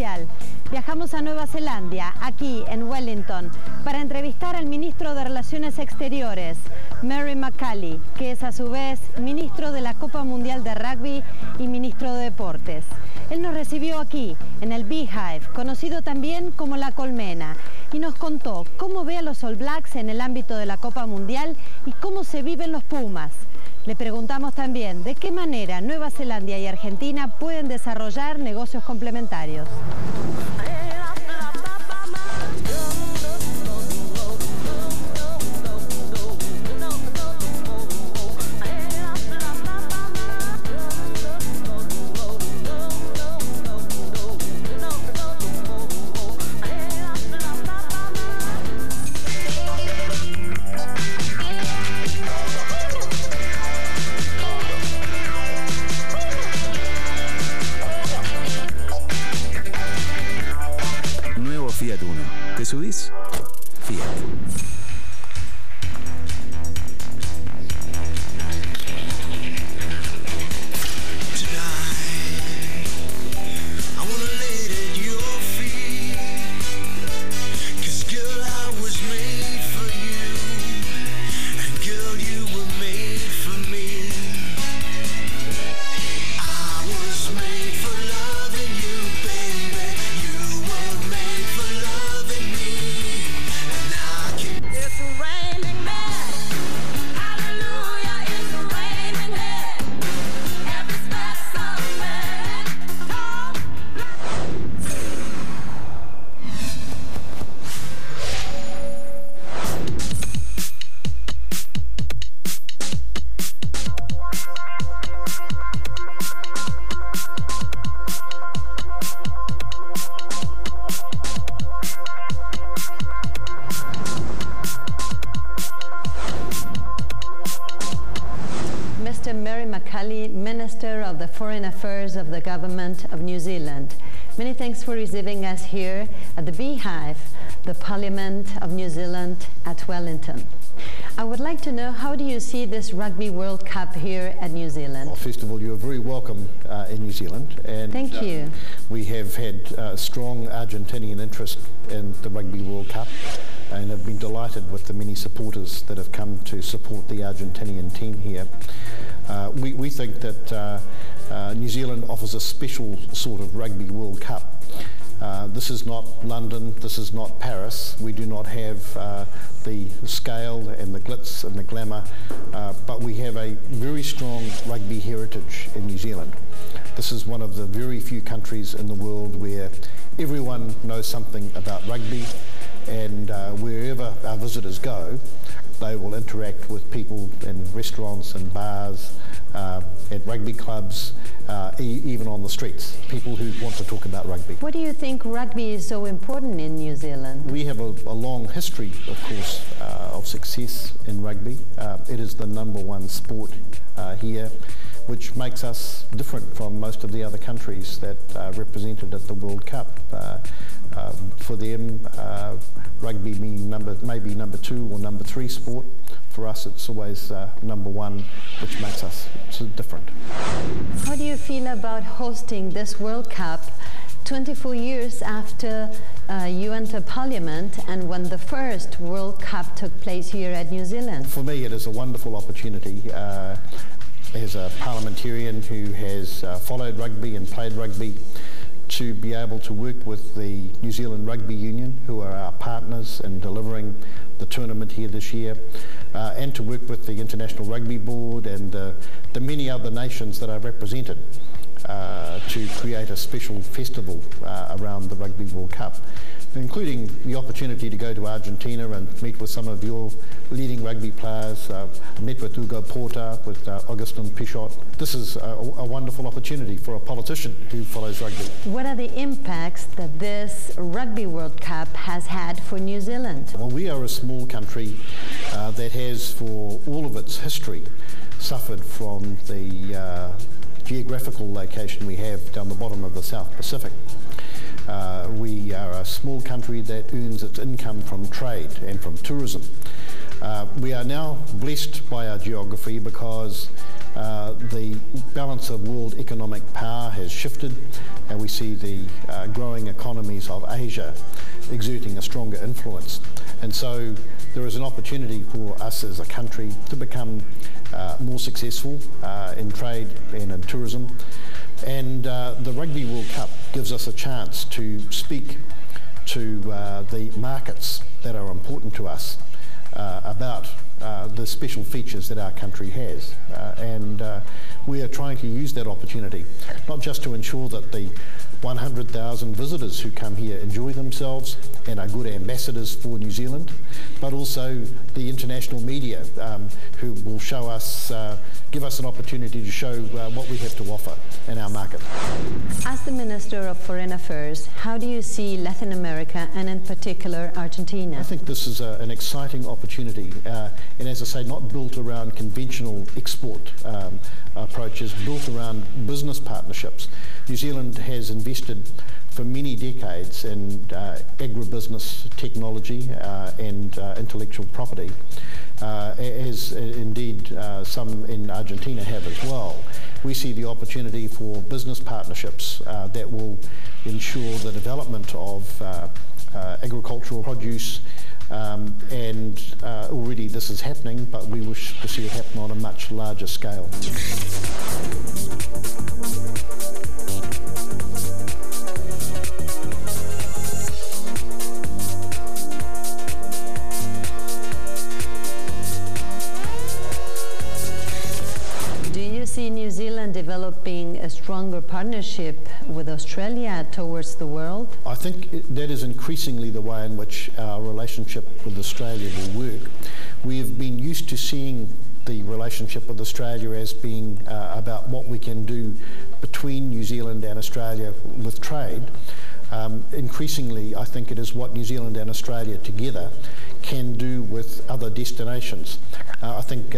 especial. Viajamos a Nueva Zelanda, aquí en Wellington, para entrevistar al ministro de Relaciones Exteriores, Mary McCalley, que es a su vez ministro de la Copa Mundial de Rugby y ministro de Deportes. Él nos recibió aquí, en el Beehive, conocido también como La Colmena, y nos contó cómo ve a los All Blacks en el ámbito de la Copa Mundial y cómo se viven los Pumas. Le preguntamos también de qué manera Nueva Zelanda y Argentina pueden desarrollar negocios complementarios. Fiat Uno. ¿Te subís? Fiat. Minister of the Foreign Affairs of the Government of New Zealand. Many thanks for receiving us here at the Beehive, the Parliament of New Zealand at Wellington. I would like to know, how do you see this Rugby World Cup here at New Zealand? Well, first of all, you're very welcome in New Zealand. And thank you. We have had strong Argentinian interest in the Rugby World Cup and have been delighted with the many supporters that have come to support the Argentinian team here. We think that New Zealand offers a special sort of Rugby World Cup. This is not London, this is not Paris. We do not have the scale and the glitz and the glamour, but we have a very strong rugby heritage in New Zealand. This is one of the very few countries in the world where everyone knows something about rugby, and wherever our visitors go, they will interact with people in restaurants and bars, at rugby clubs, even on the streets, people who want to talk about rugby. What do you think rugby is so important in New Zealand? We have a long history, of course, of success in rugby. It is the #1 sport here, which makes us different from most of the other countries that are represented at the World Cup. For them, rugby maybe number 2 or number 3 sport. For us, it's always #1, which makes us so different. How do you feel about hosting this World Cup 24 years after you entered Parliament and when the first World Cup took place here at New Zealand? For me, it is a wonderful opportunity. As a parliamentarian who has followed rugby and played rugby, to be able to work with the New Zealand Rugby Union, who are our partners in delivering the tournament here this year, and to work with the International Rugby Board and the many other nations that are represented to create a special festival around the Rugby World Cup, including the opportunity to go to Argentina and meet with some of your leading rugby players. I met with Hugo Porta, with Augustin Pichot. This is a wonderful opportunity for a politician who follows rugby. What are the impacts that this Rugby World Cup has had for New Zealand? Well, we are a small country that has, for all of its history, suffered from the geographical location we have down the bottom of the South Pacific. We are a small country that earns its income from trade and from tourism. We are now blessed by our geography because The balance of world economic power has shifted, and we see the growing economies of Asia exerting a stronger influence. And so there is an opportunity for us as a country to become more successful in trade and in tourism. And the Rugby World Cup gives us a chance to speak to the markets that are important to us about the special features that our country has. And we are trying to use that opportunity, not just to ensure that the 100,000 visitors who come here enjoy themselves and are good ambassadors for New Zealand, but also the international media who will show us, give us an opportunity to show what we have to offer in our market. As the Minister of Foreign Affairs, how do you see Latin America and in particular Argentina? I think this is an exciting opportunity, and as I say, not built around conventional export approaches, built around business partnerships. New Zealand has invested for many decades in agribusiness technology and intellectual property, as indeed some in Argentina have as well. We see the opportunity for business partnerships that will ensure the development of agricultural produce, and already this is happening, but we wish to see it happen on a much larger scale. See New Zealand developing a stronger partnership with Australia towards the world? I think that is increasingly the way in which our relationship with Australia will work. We have been used to seeing the relationship with Australia as being about what we can do between New Zealand and Australia with trade. Increasingly, I think it is what New Zealand and Australia together can do with other destinations. I think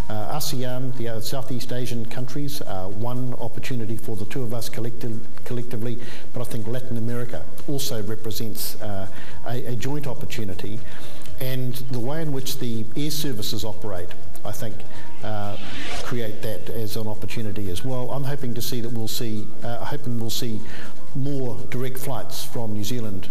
ASEAN, the Southeast Asian countries, are one opportunity for the two of us collectively, but I think Latin America also represents a joint opportunity, and the way in which the air services operate, I think, create that as an opportunity as well. I'm hoping to see that we'll see more direct flights from New Zealand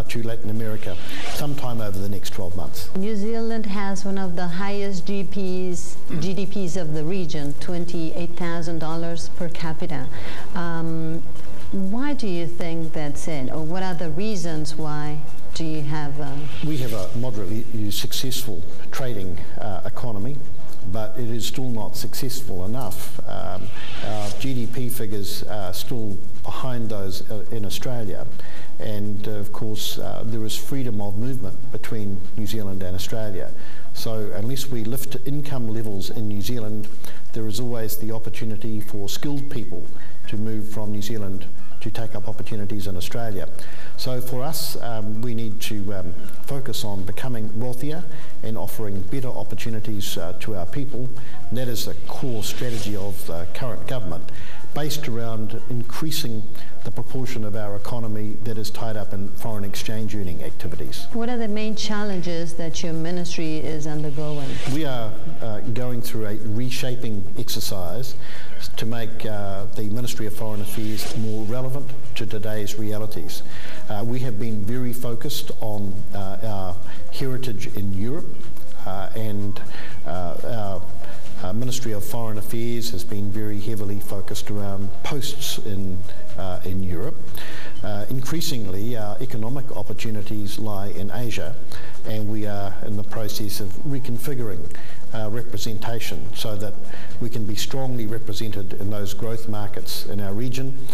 to Latin America sometime over the next 12 months. New Zealand has one of the highest GDPs of the region, $28,000 per capita. Why do you think that's it, or what are the reasons why do you have We have a moderately successful trading economy, but it is still not successful enough. Our GDP figures are still behind those in Australia, and of course there is freedom of movement between New Zealand and Australia. So unless we lift income levels in New Zealand, there is always the opportunity for skilled people to move from New Zealand to take up opportunities in Australia. So for us, we need to focus on becoming wealthier and offering better opportunities to our people. And that is the core strategy of the current government, based around increasing the proportion of our economy that is tied up in foreign exchange earning activities. What are the main challenges that your ministry is undergoing? We are going through a reshaping exercise to make the Ministry of Foreign Affairs more relevant to today's realities. We have been very focused on our heritage in Europe, and our Ministry of Foreign Affairs has been very heavily focused around posts in Europe. Increasingly, our economic opportunities lie in Asia, and we are in the process of reconfiguring representation so that we can be strongly represented in those growth markets in our region,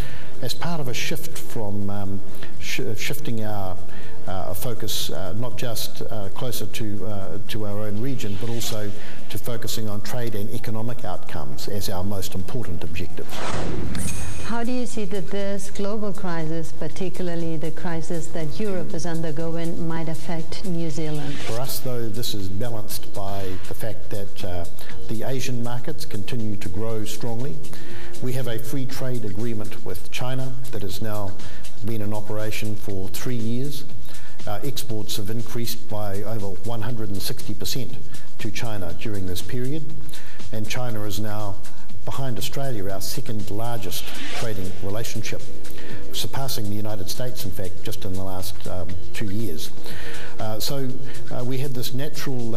as part of a shift from shifting our focus not just closer to our own region, but also to focusing on trade and economic outcomes as our most important objectives. How do you see that this global crisis, particularly the crisis that Europe is undergoing, might affect New Zealand? For us, though, this is balanced by the fact that the Asian markets continue to grow strongly. We have a free trade agreement with China that has now been in operation for 3 years. Exports have increased by over 160% to China during this period, and China is now behind Australia, our second largest trading relationship, surpassing the United States, in fact, just in the last 2 years. So we had this natural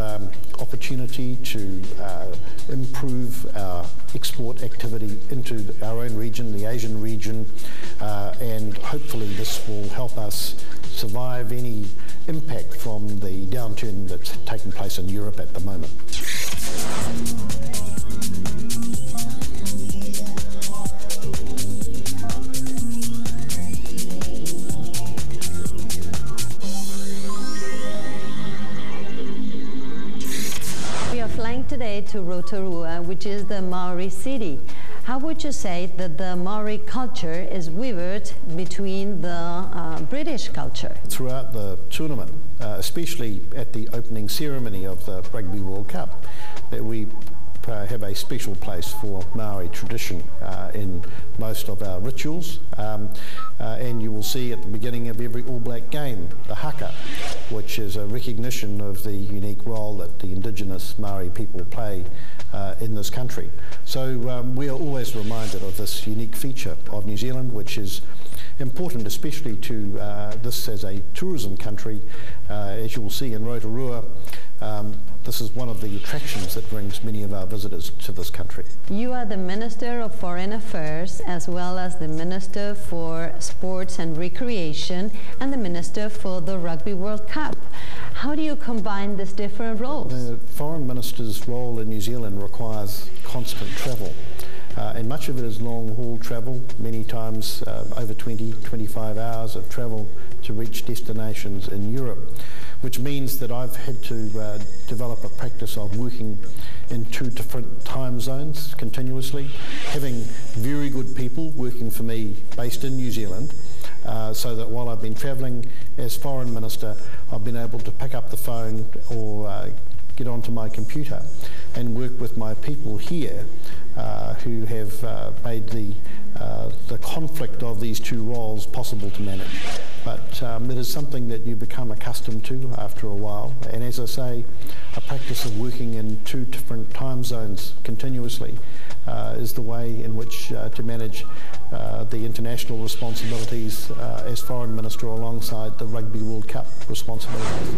opportunity to improve our export activity into our own region, the Asian region, and hopefully this will help us survive any impact from the downturn that's taking place in Europe at the moment. We are flying today to Rotorua, which is the Maori city. How would you say that the Maori culture is weaved between the British culture? Throughout the tournament, especially at the opening ceremony of the Rugby World Cup, that we have a special place for Maori tradition in most of our rituals, and you will see at the beginning of every All Black game the haka, which is a recognition of the unique role that the indigenous Maori people play in this country. So we are always reminded of this unique feature of New Zealand, which is important especially to this as a tourism country. As you will see in Rotorua, this is one of the attractions that brings many of our visitors to this country. You are the Minister of Foreign Affairs, as well as the Minister for Sports and Recreation and the Minister for the Rugby World Cup. How do you combine these different roles? The Foreign Minister's role in New Zealand requires constant travel. And much of it is long-haul travel, many times over 20-25 hours of travel to reach destinations in Europe, which means that I've had to develop a practice of working in 2 different time zones continuously, having very good people working for me based in New Zealand, so that while I've been travelling as Foreign Minister, I've been able to pick up the phone or get onto my computer and work with my people here who have made the conflict of these 2 roles possible to manage. But it is something that you become accustomed to after a while, and as I say, a practice of working in 2 different time zones continuously is the way in which to manage the international responsibilities as Foreign Minister alongside the Rugby World Cup responsibilities.